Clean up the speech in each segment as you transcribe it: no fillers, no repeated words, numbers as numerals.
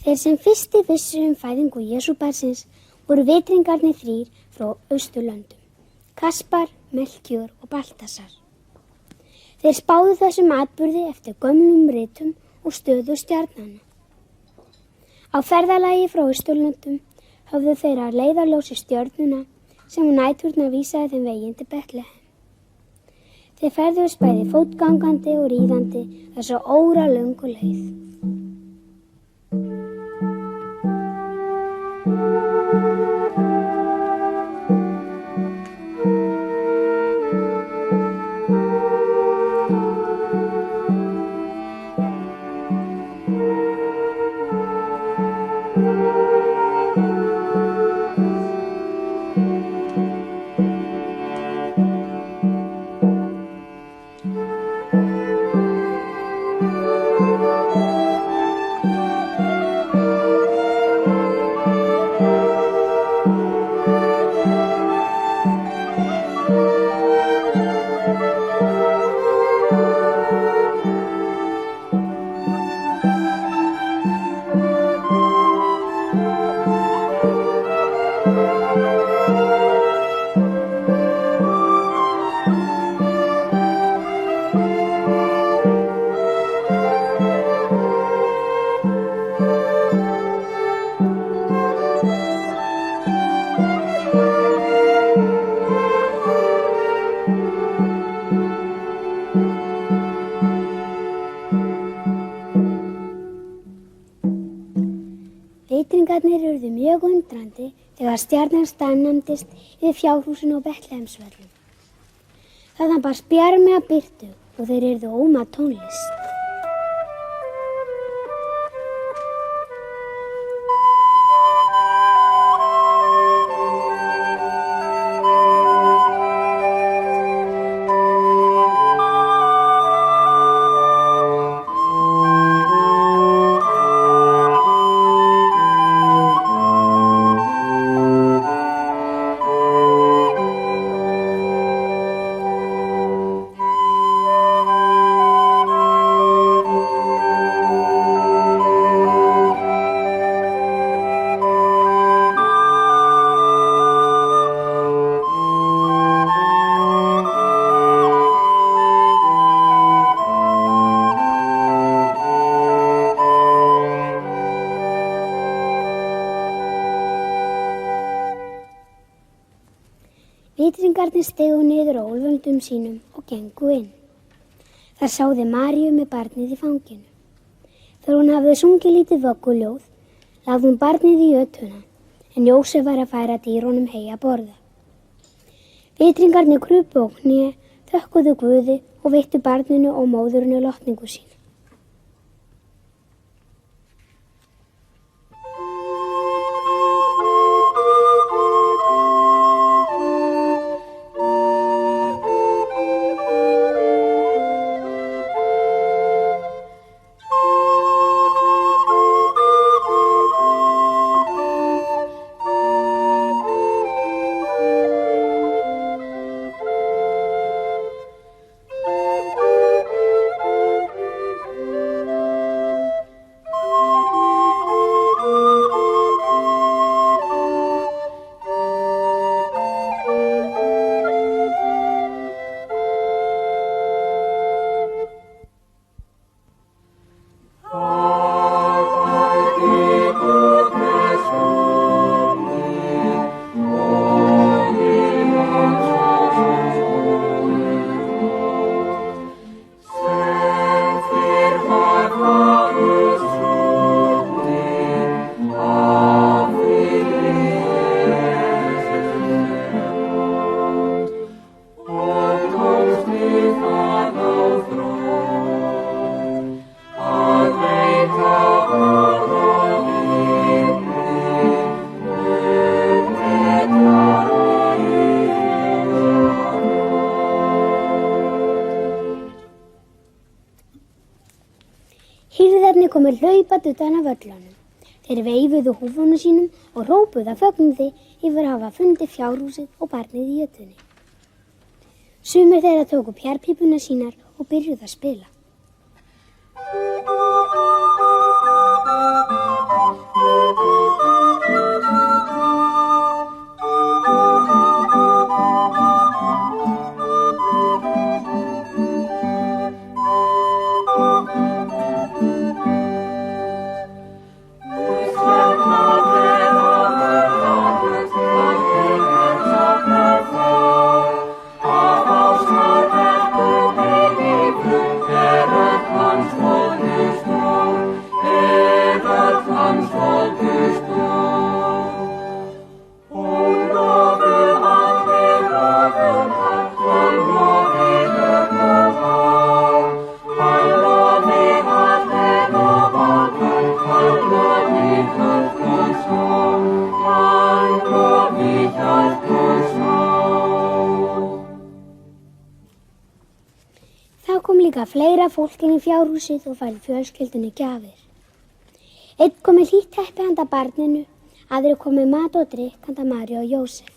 Þeir sem fyrsti vissu fæðingu Jesúbarnsins voru vitringarnir 3 frá Austurlöndum, Kaspar, Melkíor og Baltasar. Þeir spáðu þessum atburði eftir gömlum ritum og stöðu stjarnanna. Á ferðalagi frá Austurlöndum höfðu þeir að leiðarljósi stjörnuna sem næturnar vísaði þeim veginn til Betlehem. Þeir ferðuðust bæði fótgangandi og ríðandi þessa óralöngu leið. Vitringarnir urðu mjög undrandi þegar stjarnan staðnæmdist yfir fjárhúsinu á Betlehemsvöllum. Þaðan barst bjarmi af birtu og þeir yrðu óma tónlist. Vitringarnir stegu niður á úlföldum sínum og gengu inn. Þar sáði Maríu með barnið í fanginu. Þegar hún hafði sungið lítið vögguljóð, lagði hún barnið í jötuna, en Jósef var að færa dýrunum hey að borða. Vitringarnir krupu á kné, þökkuðu Guði og veittu barninu og móðurinu lotningu sína. Hirðarnir komu hlaupandi utan af völlunum. Þeir veifuðu húfunum sínum og hrópuðu af fögnuði yfir að hafa fundið fjárhúsið og barnið í jötunni. Sumir þeirra tóku pjarpípuna sínar og byrjuðu að spila. líka fleira fólk inn í fjárhúsið og færði fjölskyldunni gjafir. Einn kom með hlýtt teppi handa barninu, aðrir kom með mat og drykk handa Maríu og Jósef.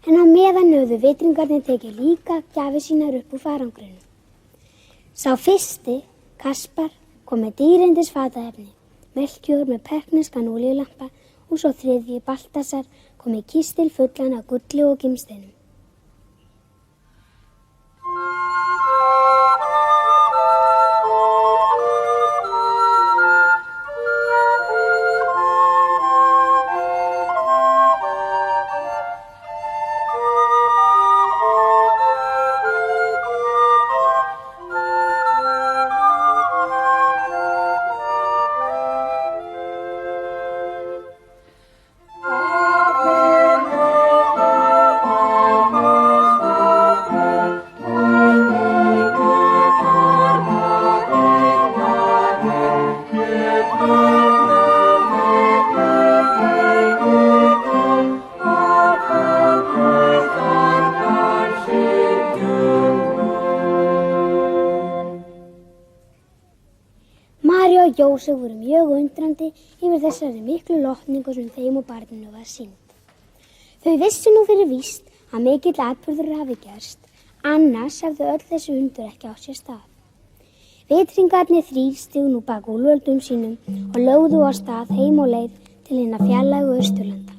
En á meðan höfðu vitringarnir tekið líka gjafir sínar upp úr farangrinu. Sá fyrsti, Kaspar, kom með dýrindis fataefni, Melkíor með perkneskan olíulampa og svo þriðji, Baltasar, kom með kistil fullan af gulli og gimsteinum. María og Jósef voru mjög undrandi yfir þessari miklu lotningu sem þeim og barninu var sýnd. Þau vissu nú fyrir víst að mikill atburður hafi gerst, annars hefðu öll þessi undur ekki á sér stað. Vitringarnir þrír stigu nú bak úlföldum sínum og lögðu á stað heim og leið til hinna fjarlægu Austurlanda.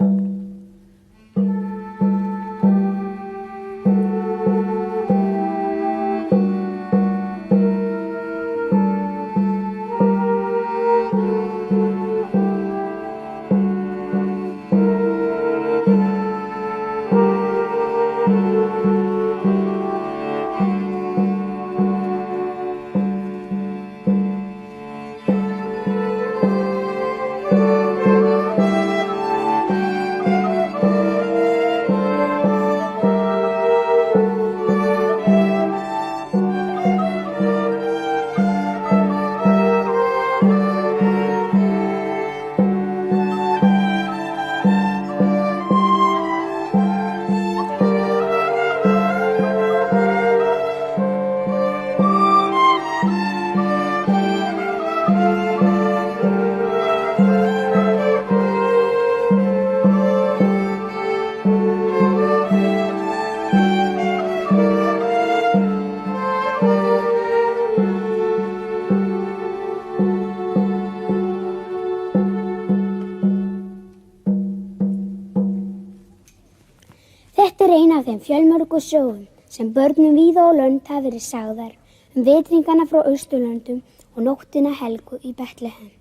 Þetta er ein af þeim fjölmörgu sögum sem börnum víða og lönd hafa verið sagðar vitringana frá Austurlöndum og nóttina helgu í Betlehem.